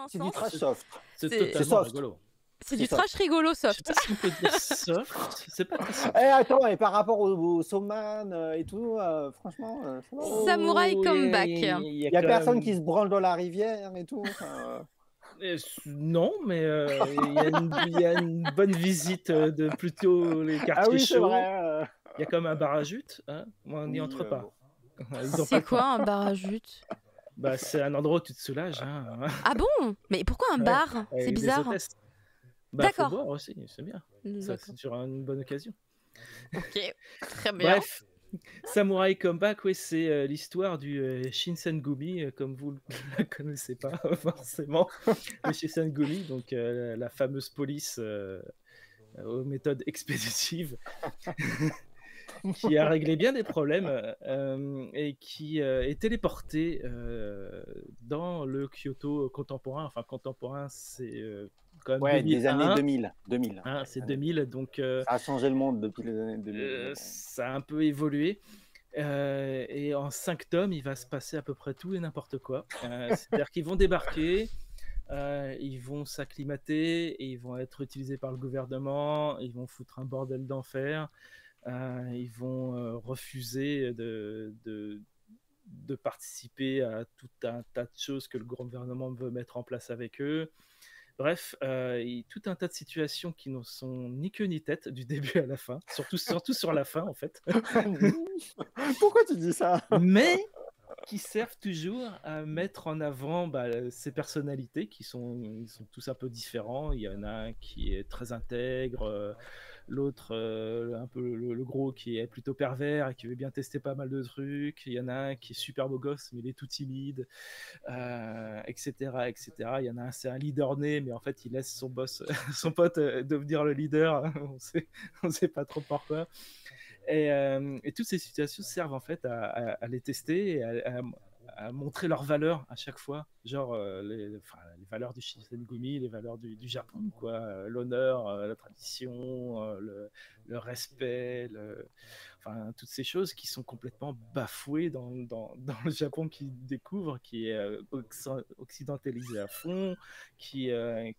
un C'est du sens. trash soft. C'est C'est totalement soft. rigolo. C'est C'est du soft. trash rigolo Je sais soft. pas si on peut dire soft, c'est pas très soft. Eh, attends, et par rapport au Soman et tout, franchement, ça va. Samouraï Oh, comeback. Il y a quand personne même- qui se branle dans la rivière et tout. Non, mais il y a une bonne visite de plutôt les Ah quartiers oui, c'est chauds. vrai. Il y a comme un bar à jute, hein. Moi, on n'y Oui, entre pas. bon. Ils ont pas C'est le temps. quoi un bar à jute? Bah, c'est un endroit où tu te soulages, hein. Ah bon? Mais pourquoi un Ouais, bar? C'est avec des bizarre. hôtesses. Bah, faut D'accord. boire aussi, c'est bien. Ça, D'accord. c'est sur une bonne occasion. Ok, très bien. Bref, Samurai Comeback, oui, c'est l'histoire du Shinsengumi, comme vous ne la connaissez pas forcément. Le Shinsengumi, donc la fameuse police aux méthodes expéditives, qui a réglé bien des problèmes et qui est téléporté dans le Kyoto contemporain. Enfin, contemporain, c'est quand même Ouais, des années 2001. 2000. Hein, c'est 2000, donc Ça a changé le monde depuis les années 2000. mais bon. ça a un peu évolué. Et en 5 tomes, il va se passer à peu près tout et n'importe quoi. C'est-à-dire qu'ils vont débarquer, ils vont s'acclimater, et ils vont être utilisés par le gouvernement, ils vont foutre un bordel d'enfer, ils vont refuser de participer à tout un tas de choses que le gouvernement veut mettre en place avec eux. Bref, tout un tas de situations qui ne sont ni queue ni tête du début à la fin, surtout sur la fin en fait, Pourquoi tu dis ça? mais qui servent toujours à mettre en avant ces personnalités ils sont tous un peu différents. Il y en a un qui est très intègre, l'autre un peu le gros qui est plutôt pervers et qui veut bien tester pas mal de trucs. Il y en a un qui est super beau gosse mais il est tout timide, etc., etc. Il y en a un, c'est un leader né, mais en fait il laisse son boss, son pote devenir le leader. On sait pas trop pourquoi. Et toutes ces situations servent en fait à les tester et à montrer leurs valeurs à chaque fois, genre les valeurs du Shinsengumi, les valeurs du Japon, quoi, l'honneur, la tradition, le respect, enfin toutes ces choses qui sont complètement bafouées dans le Japon qu'ils découvrent, qui est occidentalisé à fond, qui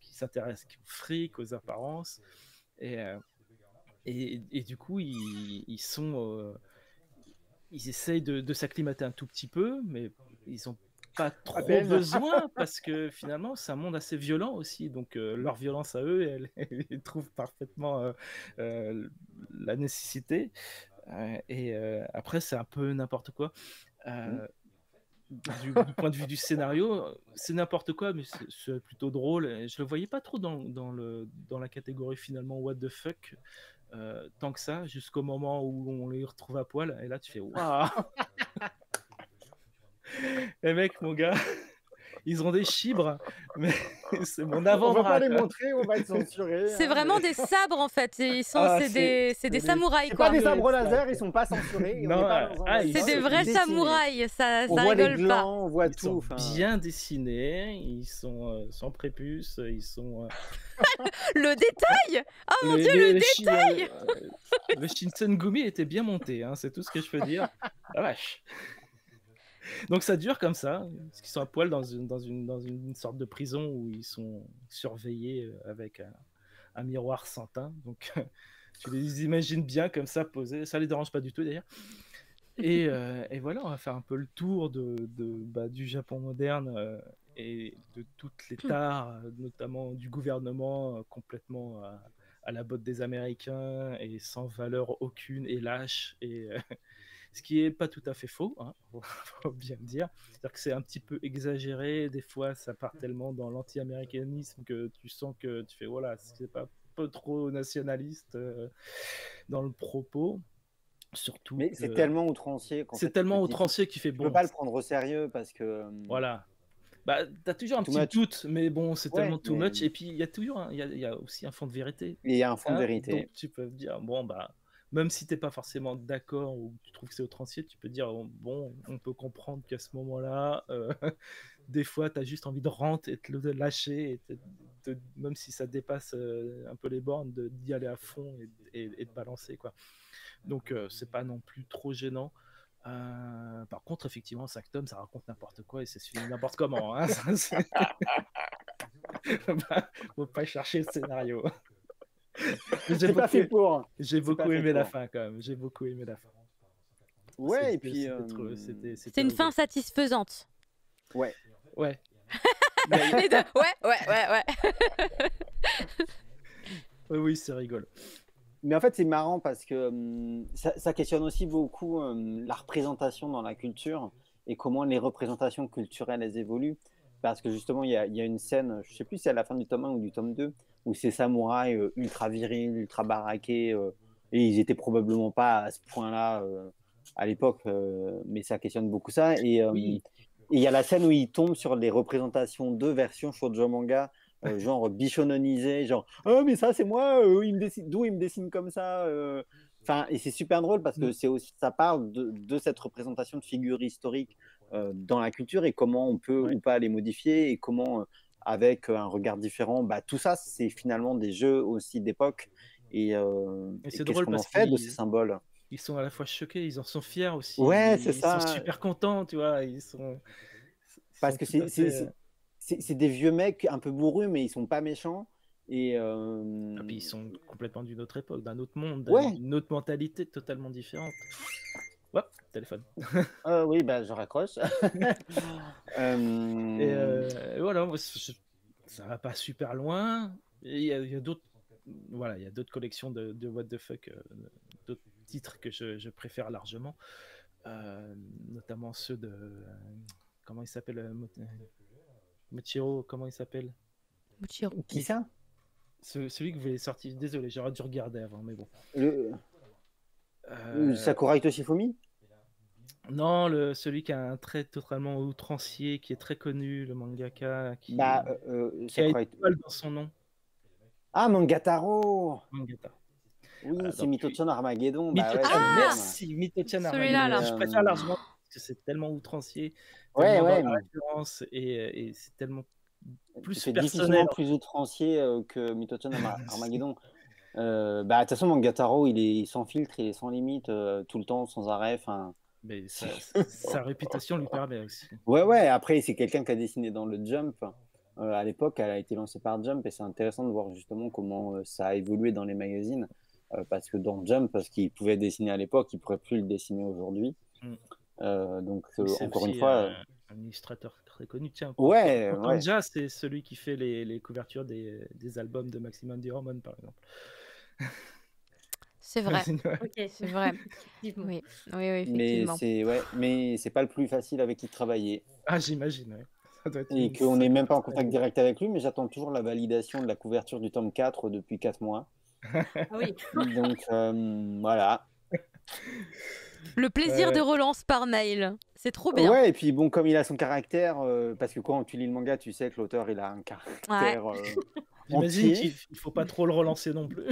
s'intéresse au fric, aux apparences, et, et du coup ils essayent de s'acclimater un tout petit peu, mais ils ont pas trop peine. besoin parce que finalement c'est un monde assez violent aussi, donc leur violence à eux, ils trouvent parfaitement la nécessité, et après c'est un peu n'importe quoi. Du point de vue du scénario, c'est n'importe quoi, mais c'est plutôt drôle. Et je le voyais pas trop dans la catégorie finalement what the fuck, tant que ça, jusqu'au moment où on les retrouve à poil, et là tu fais waouh. Les mecs, mon gars, ils ont des chibres, mais c'est mon On va avant-bras, pas les quoi. montrer, on va être censuré. C'est vraiment des sabres en fait. Ah, C'est des samouraïs C'est quoi. pas des sabres ça, laser, quoi. ils sont pas censurés. On Non, n'est pas dans un ils C'est dessin des vrais dessiné. samouraïs, ça On voit les rigole pas. glands, on voit Ils tout. sont Enfin, bien dessinés, ils sont sans prépuce, ils sont Le détail! Oh mon dieu, le détail! le Shinsengumi était bien monté, hein, c'est tout ce que je peux dire. La vache. Donc ça dure comme ça, parce qu'ils sont à poil dans une sorte de prison où ils sont surveillés avec un miroir sans teint. Donc tu les imagines bien comme ça posés, ça les dérange pas du tout d'ailleurs. Et voilà, on va faire un peu le tour du Japon moderne et de toutes les tares, notamment du gouvernement complètement à la botte des Américains et sans valeur aucune et lâche. Ce qui est pas tout à fait faux, hein, faut bien le dire. C'est-à-dire que c'est un petit peu exagéré. Des fois, ça part tellement dans l'anti-américanisme que tu sens que tu fais voilà, c'est pas trop nationaliste dans le propos. Surtout mais c'est tellement outrancier qu'en c'est fait, tellement outrancier qu'il fait tu peux bon. pas le prendre au sérieux parce que. Voilà. Bah, t'as toujours un Too petit much. doute, mais bon, c'est Ouais, tellement too mais- much. Et puis, il y a toujours il y a aussi un fond de vérité. Il y a un fond de Hein, vérité. donc, tu peux te dire, bon, bah, même si t'es pas forcément d'accord ou tu trouves que c'est outrancier, tu peux dire, bon, on peut comprendre qu'à ce moment-là, des fois, t'as juste envie de rentrer et de lâcher, et même si ça dépasse un peu les bornes, d'y aller à fond et de balancer, quoi. Donc, c'est pas non plus trop gênant. Par contre, effectivement, 5 tomes, ça raconte n'importe quoi et c'est fini n'importe comment. Hein, Bah, faut pas chercher le scénario. C'est pas fait pour. J'ai C'est pas beaucoup fait aimé la pour. fin quand même. J'ai beaucoup aimé la fin. Ouais, et C'était puis. C'est une fin rigolo. satisfaisante. Ouais. Ouais. Les deux. Ouais. Oui, c'est rigolo. Mais en fait, c'est marrant parce que ça questionne aussi beaucoup la représentation dans la culture et comment les représentations culturelles elles évoluent. Parce que justement, il y a une scène, je sais plus si c'est à la fin du tome 1 ou du tome 2, où ces samouraïs ultra virils, ultra baraqués, et ils étaient probablement pas à ce point-là à l'époque, mais ça questionne beaucoup ça. Oui. Et il y a la scène où ils tombent sur les représentations de versions shoujo manga genre bichononisé, genre oh mais ça c'est moi, d'où il me dessine comme ça. Enfin, et c'est super drôle parce que c'est aussi, ça parle de cette représentation de figures historiques dans la culture et comment on peut ou pas les modifier et comment, avec un regard différent, bah, tout ça c'est finalement des jeux aussi d'époque. Et c'est qu'est-ce drôle qu'on en parce fait de ces symboles? ils sont à la fois choqués, ils en sont fiers aussi. Ouais, c'est Ils sont ça. super contents, tu vois. Ils sont Parce que tout à fait. c'est des vieux mecs un peu bourrus, mais ils sont pas méchants. Et Et puis ils sont complètement d'une autre époque, d'un autre monde, ouais, d'une autre mentalité totalement différente. Hop, téléphone. oui, bah, je raccroche. Et voilà, moi, ça va pas super loin. Et il y a d'autres, voilà, il y a d'autres collections de What the fuck, d'autres titres que je préfère largement, notamment ceux de comment il s'appelle, Mochiro, comment il s'appelle? Mochiro. Qui ça? Celui que vous avez sorti. Désolé, j'aurais dû regarder avant, mais bon. Sakurai Toshifumi? Non, celui qui a un trait totalement outrancier, qui est très connu, le mangaka, qui a étoile dans son nom. Ah, Mangataro! Mangata. Oui, Voilà, c'est Mito-chan Armageddon. Mito-chan, Ouais, merci, Mito-chan Celui-là, Armageddon. là. Je préfère largement parce que c'est tellement outrancier, Ouais, tellement ouais. dans la référence et c'est tellement plus C'est personnel. difficilement plus outrancier que Mito-chan Armageddon. Bah, de toute façon, Mangataro, il est sans filtre, il est sans limite, tout le temps, sans arrêt. Enfin, Mais sa réputation lui permet aussi. ouais. Après, c'est quelqu'un qui a dessiné dans le Jump. À l'époque, elle a été lancée par Jump et c'est intéressant de voir justement comment ça a évolué dans les magazines. Parce que dans Jump, ce qu'il pouvait dessiner à l'époque, il ne pourrait plus le dessiner aujourd'hui. Donc, encore une fois. Un illustrateur très connu. Tiens, ouais. Kanja, c'est celui qui fait les couvertures des albums de Maximum D. Hormone, par exemple. C'est vrai. Ok, C'est vrai. Oui, effectivement. Mais c'est pas le plus facile avec qui travailler. Ah, j'imagine, ouais. Ça doit être Et qu'on n'est même pas en contact direct avec lui, mais j'attends toujours la validation de la couverture du tome 4 depuis 4 mois. Ah oui. Donc, voilà. Le plaisir de relance par mail. C'est trop bien. Ouais, et puis bon, comme il a son caractère, parce que quand tu lis le manga, tu sais que l'auteur, il a un caractère J'imagine entier. qu'il faut pas trop le relancer non plus.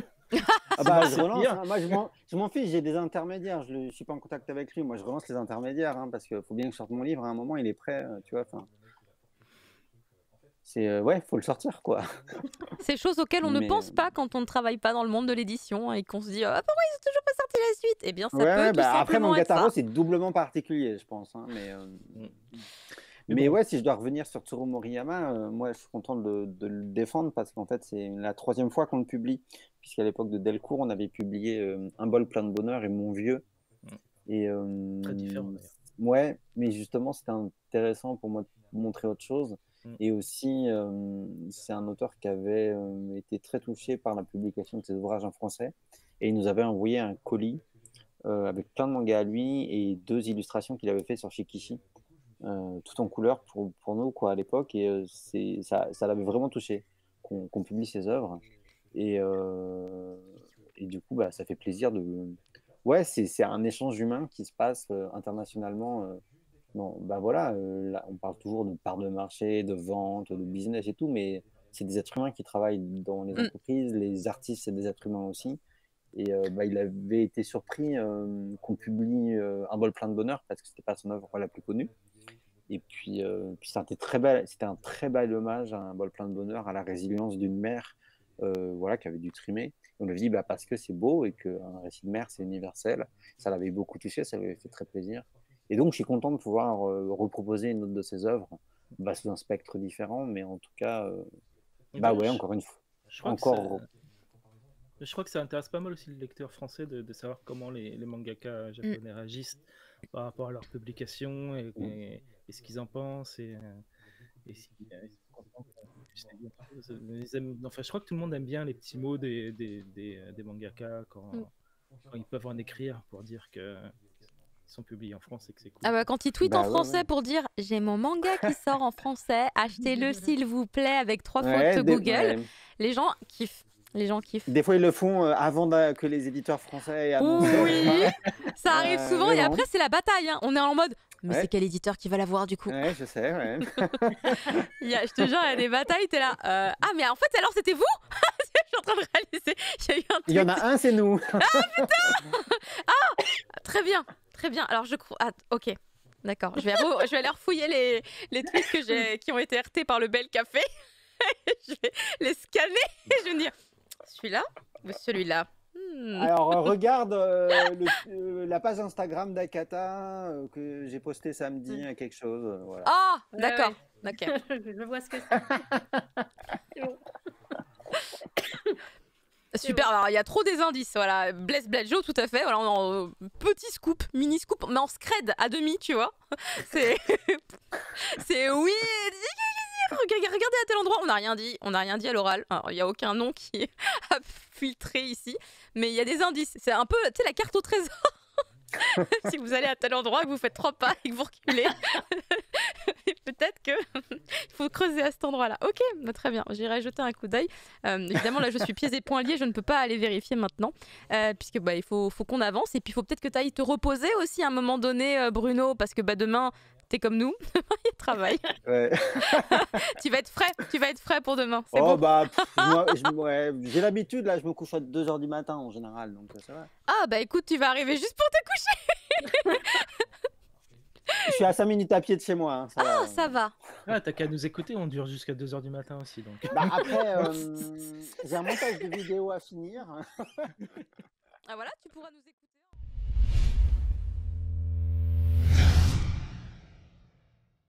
Ah bah, je relance, hein. Moi, je m'en fiche, j'ai des intermédiaires, je suis pas en contact avec lui. Moi, je relance les intermédiaires, hein, parce qu'il faut bien que je sorte mon livre. À un moment, il est prêt, tu vois. C'est ouais, faut le sortir, quoi. Ces choses auxquelles on ne pense pas quand on ne travaille pas dans le monde de l'édition et qu'on se dit pourquoi ils ont toujours pas sorti la suite. Eh bien, ça peut tout après, simplement être Mangataro, ça. c'est doublement particulier, je pense. Hein, mais ouais, si je dois revenir sur Tsuru Moriyama, moi, je suis content de le défendre parce qu'en fait, c'est la 3e fois qu'on le publie. Puisqu'à l'époque de Delcourt, on avait publié Un bol plein de bonheur et Mon vieux. Et, Très différent. Ouais, mais justement, c'était intéressant pour moi de montrer autre chose. Et aussi, c'est un auteur qui avait été très touché par la publication de ses ouvrages en français. Et il nous avait envoyé un colis avec plein de mangas à lui et 2 illustrations qu'il avait fait sur Shikishi, tout en couleur pour nous, quoi, à l'époque. Et ça l'avait vraiment touché qu'on publie ses œuvres. Et du coup, bah, ça fait plaisir de... Ouais, c'est un échange humain qui se passe internationalement. Non, bah voilà, là, on parle toujours de part de marché, de vente, de business et tout, mais c'est des êtres humains qui travaillent dans les entreprises, les artistes, c'est des êtres humains aussi. Et bah, il avait été surpris qu'on publie Un bol plein de bonheur parce que c'était pas son œuvre la plus connue. Et puis c'était un très bel hommage à Un bol plein de bonheur, à la résilience d'une mère voilà, qui avait dû trimer. Et on lui dit bah, parce que c'est beau et qu'un récit de mère, c'est universel. Ça l'avait beaucoup touché, ça lui avait fait très plaisir. Et donc, je suis content de pouvoir reproposer une autre de ses œuvres, bah, sous un spectre différent, mais en tout cas, Bah ouais, encore une fois. Je crois Encore. Je crois que ça intéresse pas mal aussi le lecteur français de savoir comment les mangaka japonais réagissent par rapport à leurs publications et ce qu'ils en pensent et si, ils sont contents qu'on puisse les lire. Enfin, je crois que tout le monde aime bien les petits mots des mangaka quand ils peuvent en écrire pour dire qu'ils sont publiés en France et que c'est cool. Ah bah, quand ils tweetent en français pour dire « J'ai mon manga qui sort en français, achetez-le s'il vous plaît » avec 3 fautes Google, les gens kiffent. Les gens kiffent. Des fois, ils le font avant que les éditeurs français annoncent. Oui, ça arrive souvent et après, c'est la bataille. Hein. On est en mode, mais c'est quel éditeur qui va l'avoir du coup? Ouais, je sais, ouais. Je te jure, il y a des batailles, t'es là. Ah, mais en fait, alors, c'était vous? Je suis en train de réaliser. Il y en a un, c'est nous. Ah, putain. Ah, très bien, très bien. Alors, je crois... Ah, ok, d'accord. Je vais aller refouiller les tweets qui ont été RT par le Bel Café. Je vais les scanner et je vais dire... Celui-là ou celui-là? Alors, regarde la page Instagram d'Akata que j'ai posté samedi, quelque chose. Voilà. Ah, d'accord. Okay. Je vois ce que c'est. Super, alors il y a trop des indices, voilà. Blaise Bladjo, tout à fait. Voilà, on petit scoop, mini scoop, mais en scred à demi, tu vois. C'est oui. Regardez à tel endroit, on n'a rien dit à l'oral. Il n'y a aucun nom qui est à filtrer ici, mais il y a des indices. C'est un peu, tu sais, la carte au trésor. Si vous allez à tel endroit, que vous faites 3 pas et que vous reculez, peut-être que il faut creuser à cet endroit-là. Ok, bah, très bien, j'irai jeter un coup d'œil. Évidemment, là, je suis pieds et poings liés, je ne peux pas aller vérifier maintenant, puisque il faut qu'on avance. Et puis, il faut peut-être que tu ailles te reposer aussi à un moment donné, Bruno, parce que demain... T'es comme nous, il travaille. Ouais. Tu vas être frais pour demain. C'est bon. Bah, j'ai l'habitude, là, je me couche à 2h du matin en général, donc ça va. Ah bah écoute, tu vas arriver juste pour te coucher. Je suis à 5 minutes à pied de chez moi. Hein, ça va. Ah, t'as qu'à nous écouter, on dure jusqu'à 2h du matin aussi. Donc. Bah, après, j'ai un montage de vidéo à finir. Ah voilà, tu pourras nous écouter.